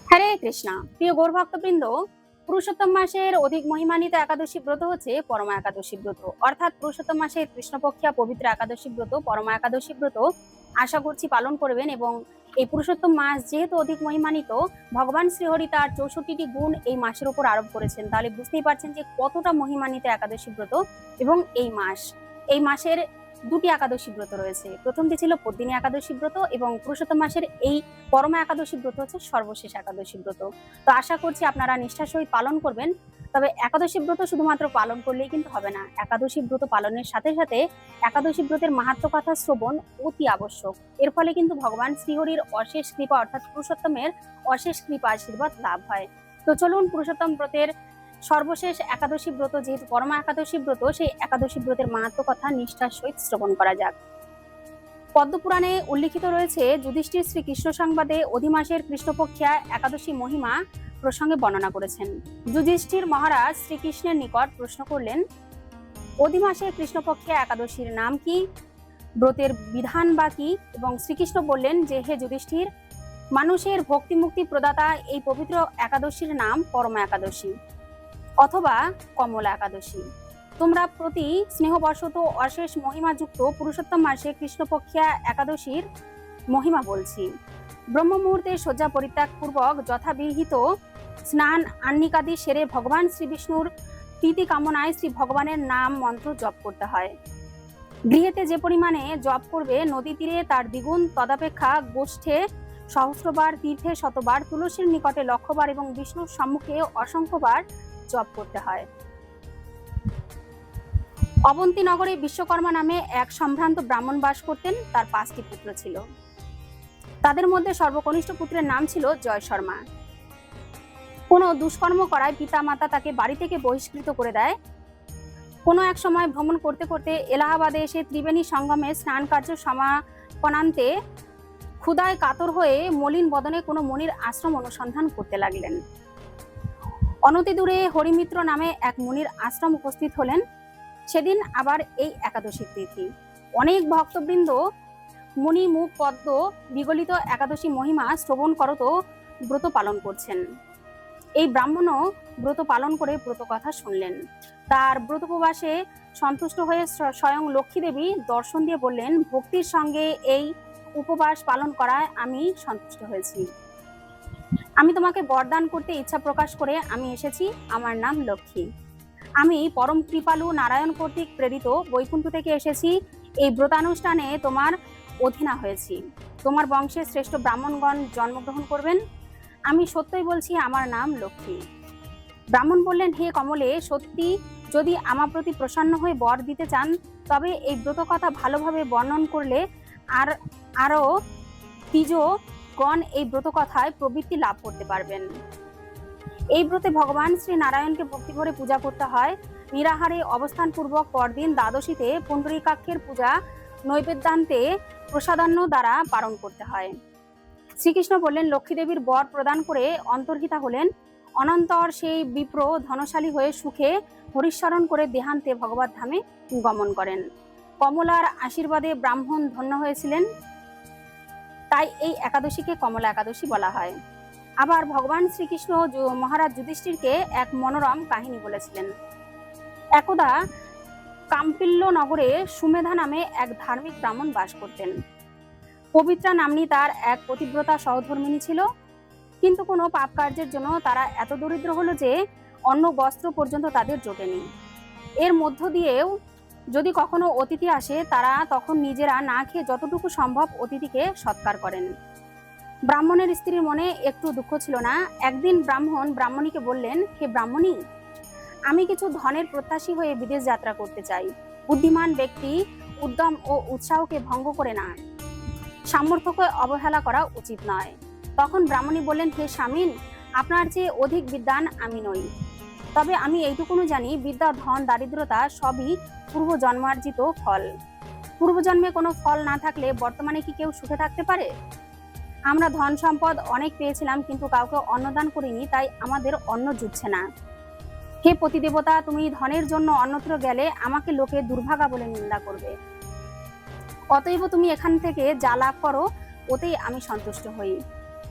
হরে কৃষ্ণা। প্রিয় গৌর ভক্তবৃন্দ, পুরুষোত্তম মাসের অধিক মহিমান্বিত একাদশী ব্রত হচ্ছে পরমা একাদশী ব্রত, অর্থাৎ পুরুষোত্তম মাসের কৃষ্ণপক্ষিয়া পবিত্র একাদশী ব্রত পরমা একাদশী ব্রত আশা করছি পালন করবেন। এবং এই পুরুষোত্তম মাস যেহেতু অধিক মহিমান্বিত, ভগবান শ্রীহরি তার 64টি গুণ এই মাসের উপর আরোপ করেছেন, তাহলে বুঝতেই পারছেন যে কতটা মহিমান্বিত একাদশী ব্রত। এবং এই মাসের দুটি একাদশী ব্রত রয়েছে। প্রথমটি ছিল পদ্মিনী একাদশী ব্রত এবং পুরুষোত্তম মাসের এই পরমা একাদশী ব্রত হচ্ছে সর্বশেষ একাদশী ব্রত। তো আশা করছি আপনারা নিষ্ঠার সহিত পালন করবেন। তবে একাদশী ব্রত শুধুমাত্র পালন করলেই কিন্তু হবে না, একাদশী ব্রত পালনের সাথে সাথে একাদশী ব্রতের মাহাত্ম্য কথা শ্রবণ অতি আবশ্যক। এর ফলে কিন্তু ভগবান শ্রীহরির অশেষ কৃপা অর্থাৎ পুরুষোত্তমের অশেষ কৃপা আশীর্বাদ লাভ হয়। তো চলুন পুরুষোত্তম ব্রতের সর্বশেষ একাদশী ব্রত, যেহেতু পরমা একাদশী ব্রত, সেই একাদশী ব্রতের মাহাত্ম্য কথা নিষ্ঠার সহিত শ্রবণ করা যাক। পদ্মপুরাণে উল্লিখিত রয়েছে, যুধিষ্ঠির শ্রীকৃষ্ণ সংবাদে অধিমাসের কৃষ্ণপক্ষিয়া একাদশী মহিমা প্রসঙ্গে বর্ণনা করেছেন। যুধিষ্ঠির মহারাজ শ্রীকৃষ্ণের নিকট প্রশ্ন করলেন, অধিমাসের কৃষ্ণপক্ষিয়া একাদশীর নাম কি, ব্রতের বিধান বা কি? এবং শ্রীকৃষ্ণ বললেন যে, হে যুধিষ্ঠির, মানুষের ভক্তি মুক্তি প্রদাতা এই পবিত্র একাদশীর নাম পরমা একাদশী অথবা কমলা একাদশী। তোমরা প্রতি স্নেহবশত অশেষ মহিমাযুক্ত পুরুষোত্তম মাসে কৃষ্ণপক্ষিয়া একাদশীর মহিমা বলছি। ব্রহ্ম মুহূর্তে শয্যা পরিত্যাগ পূর্বক যথাবিহিত স্নান আহ্নিকাদি সেরে ভগবান শ্রী বিষ্ণুর প্রীতি কামনায় শ্রী ভগবানের নাম মন্ত্র জপ করতে হয়। গৃহেতে যে পরিমাণে জপ করবে নদী তীরে তার দ্বিগুণ, তদাপেক্ষা গোষ্ঠে সহস্রবার, তীর্থে শতবার, তুলসীর নিকটে লক্ষবার এবং বিষ্ণুর সম্মুখে অসংখ্যবার জপ করতে হয়। অবন্তী নগরে বিশ্বকর্মা নামে এক সম্ভ্রান্ত ব্রাহ্মণ বাস করতেন। তার 5টি পুত্র ছিল। তাদের মধ্যে সর্বকনিষ্ঠ পুত্রের নাম ছিল জয় শর্মা। কোনো দুষ্কর্ম করায় পিতা মাতা তাকে বাড়ি থেকে বহিষ্কৃত করে দেয়। কোনো এক সময় ভ্রমণ করতে করতে এলাহাবাদে এসে ত্রিবেণী সঙ্গমে স্নান কার্য সমাপনান্তে ক্ষুধায় কাতর হয়ে মলিন বদনে কোনো মুনির আশ্রম অনুসন্ধান করতে লাগলেন। অনতি দূরে হরিমিত্র নামে এক মুনির আশ্রম উপস্থিত হলেন। সেদিন আবার এই একাদশীর তিথি। অনেক ভক্তবৃন্দ মুনি মুখ পদ্ম বিগলিত একাদশী মহিমা শ্রবণ করত ব্রত পালন করছেন। এই ব্রাহ্মণও ব্রত পালন করে ব্রত কথা শুনলেন। তার ব্রতোপবাসে সন্তুষ্ট হয়ে স্বয়ং লক্ষ্মী দেবী দর্শন দিয়ে বললেন, ভক্তির সঙ্গে এই উপবাস পালন করায় আমি সন্তুষ্ট হয়েছি। আমি তোমাকে বরদান করতে ইচ্ছা প্রকাশ করে আমি এসেছি। আমার নাম লক্ষ্মী। আমি পরম কৃপালু নারায়ণ কর্তৃক প্রেরিত বৈকুণ্ঠ থেকে এসেছি। এই ব্রতানুষ্ঠানে তোমার অধীনা হয়েছি। তোমার বংশে শ্রেষ্ঠ ব্রাহ্মণগণ জন্মগ্রহণ করবেন। আমি সত্যই বলছি, আমার নাম লক্ষ্মী। ব্রাহ্মণ বললেন, হে কমলে, সত্যি যদি আমার প্রতি প্রসন্ন হয়ে বর দিতে চান, তবে এই ব্রত কথা ভালোভাবে বর্ণন করলে আরো দ্বিজগণ এই ব্রত কথায় প্রবৃত্তি লাভ করতে পারবেন। এই ব্রতে ভগবান শ্রী নারায়ণকে ভক্তি করে পূজা করতে হয়। নিরাহারে অবস্থান পূর্বক পরদিন দ্বাদশীতে পুণ্ডরীকাক্ষের পূজা নৈবেদ্যান্তে প্রসাদান্ন দ্বারা পালন করতে হয়। শ্রীকৃষ্ণ বললেন, লক্ষ্মী দেবীর বর প্রদান করে অন্তর্হিতা হলেন। অনন্তর সেই বিপ্র ধনশালী হয়ে সুখে হরিস্মরণ করে দেহান্তে ভগবত ধামে গমন করেন। কমলার আশীর্বাদে ব্রাহ্মণ ধন্য হয়েছিলেন, তাই এই একাদশীকে কমলা একাদশী বলা হয়। আবার ভগবান শ্রীকৃষ্ণ মহারাজ যুধিষ্ঠিরকে এক মনোরম কাহিনী বলেছিলেন। একদা কাম্পিল্য নগরে সুমেধা নামে এক ধার্মিক ব্রাহ্মণ বাস করতেন। পবিত্রা নাম্নী তার এক পতিব্রতা সহধর্মিণী ছিল। কিন্তু কোনো পাপ কার্যের জন্য তারা এত দরিদ্র হলো যে অন্ন বস্ত্র পর্যন্ত তাদের জোটেনি। এর মধ্য দিয়েও যদি কখনো অতিথি আসে, তারা তখন নিজেরা না খেয়ে যতটুকু সম্ভব অতিথিকে সৎকার করেন। ব্রাহ্মণের স্ত্রীর মনে একটু দুঃখ ছিল না। একদিন ব্রাহ্মণ ব্রাহ্মণীকে বললেন, হে ব্রাহ্মণী, আমি কিছু ধনের প্রত্যাশী হয়ে বিদেশ যাত্রা করতে চাই। বুদ্ধিমান ব্যক্তি উদ্যম ও উৎসাহকে ভঙ্গ করে না, সামর্থ্যকে অবহেলা করা উচিত নয়। তখন ব্রাহ্মণী বললেন, হে স্বামীন, আপনার চেয়ে অধিক বিদ্বান আমি নই। তবে আমি এইটুকুনো জানি, বিদ্যা, ধন, দারিদ্রতা সবই পূর্ব জন্মার্জিত ফল। পূর্বজন্মে কোনো ফল না থাকলে বর্তমানে কি কেউ সুখে থাকতে পারে? আমরা ধন সম্পদ অনেক পেয়েছিলাম, কিন্তু কাউকে অন্নদান করিনি, তাই আমাদের অন্ন জুটছে না। হে পতিদেবতা, তুমি ধনের জন্য অন্যত্র গেলে আমাকে লোকে দুর্ভাগা বলে নিন্দা করবে। অতএব তুমি এখান থেকে যা লাভ করো ওতেই আমি সন্তুষ্ট হই।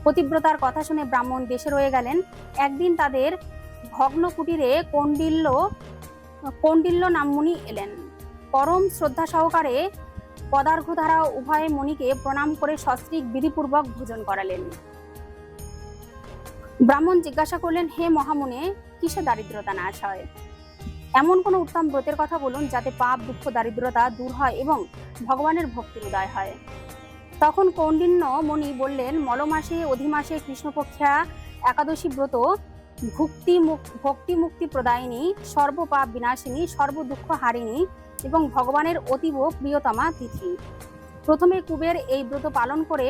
পতিব্রতার কথা শুনে ব্রাহ্মণ দেশে রয়ে গেলেন। একদিন তাদের ভগ্ন কুটিরে কৌণ্ডিল্য নাম মুনি এলেন। পরম শ্রদ্ধা সহকারে পদার্ঘ দ্বারা উভয় মুনিকে প্রণাম করে সস্ত্রীক বিধিপূর্বক ভোজন করালেন। ব্রাহ্মণ জিজ্ঞাসা করলেন, হে মহামুনে, কিসে দারিদ্রতা নাশ হয়? এমন কোন উত্তম ব্রতের কথা বলুন যাতে পাপ, দুঃখ, দারিদ্রতা দূর হয় এবং ভগবানের ভক্তির উদয় হয়। তখন কৌণ্ডিন্য মুনি বললেন, মলমাসে অধিমাসে কৃষ্ণপক্ষা একাদশী ব্রত ভক্তি মুক্তি প্রদায়িনী, সর্বপাপ বিনাশিনী, সর্বদুঃখ হারিণী এবং ভগবানের অতীব প্রিয়তমা তিথি। প্রথমে কুবের এই ব্রত পালন করে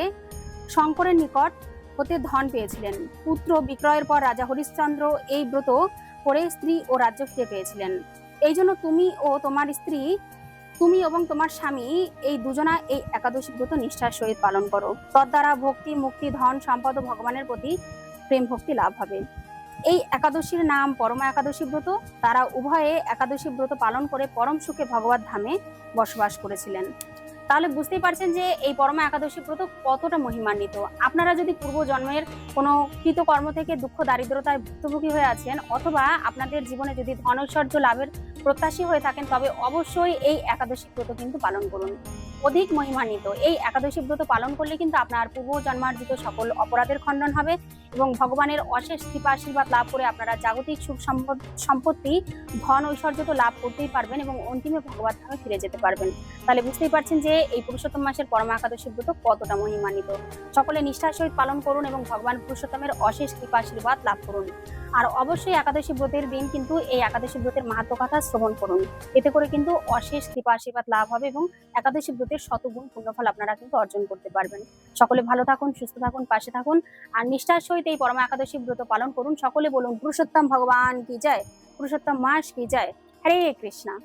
শঙ্করের নিকট হতে ধন পেয়েছিলেন। পুত্র বিক্রয়ের পর রাজা হরিশ্চন্দ্র এই ব্রত করে স্ত্রী ও রাজ্য ফিরে পেয়েছিলেন। এই জন্য তুমি এবং তোমার স্বামী এই দুজনা এই একাদশী ব্রত নিষ্ঠার সহিত পালন করো। তদ্বারা ভক্তি, মুক্তি, ধন, সম্পদ ও ভগবানের প্রতি প্রেম ভক্তি লাভ হবে। এই একাদশীর নাম পরমা একাদশী ব্রত। তারা উভয়ে একাদশী ব্রত পালন করে পরম সুখে ভগবত ধামে বসবাস করেছিলেন। তাহলে বুঝতেই পারছেন যে এই পরমা একাদশী ব্রত কতটা মহিমান্বিত। আপনারা যদি পূর্ব জন্মের কোনো কৃতকর্ম থেকে দুঃখ দারিদ্রতায় ভুক্তভোগী হয়ে আছেন, অথবা আপনাদের জীবনে যদি ধন ঐশ্বর্য লাভের প্রত্যাশী হয়ে থাকেন, তবে অবশ্যই এই একাদশী ব্রত কিন্তু পালন করুন। অধিক মহিমান্বিত এই একাদশী ব্রত পালন করলে কিন্তু আপনার পূর্ব জন্মার্জিত সকল অপরাধের খণ্ডন হবে এবং ভগবানের অশেষ কৃপা আশীর্বাদ লাভ করে আপনারা জাগতিক সুখ সম্পত্তি, ধন ঐশ্বর্য তো লাভ করতেই পারবেন এবং অন্তিমে ভগবত ধামে ফিরে যেতে পারবেন। তাহলে বুঝতেই পারছেন যে এই পুরুষোত্তম মাসের পরমা একাদশী ব্রত কতটা মহিমান্বিত। সকলে নিষ্ঠার সহিত পালন করুন এবং ভগবান পুরুষোত্তমের অশেষ কৃপা আশীর্বাদ লাভ করুন। আর অবশ্যই একাদশী ব্রতের দিন কিন্তু এই একাদশী ব্রতের মাহাত্ম্য কথা শ্রবণ করুন। এতে করে কিন্তু অশেষ কৃপা আশীর্বাদ লাভ হবে এবং একাদশী ব্রতের শতগুণ পুণ্যফল আপনারা কিন্তু অর্জন করতে পারবেন। সকলে ভালো থাকুন, সুস্থ থাকুন, পাশে থাকুন আর নিষ্ঠার সহিত এই পরমা একাদশী ব্রত পালন করুন। সকলে বলুন পুরুষোত্তম ভগবান কি জয়, পুরুষোত্তম মাস কি জয়। হরে কৃষ্ণা।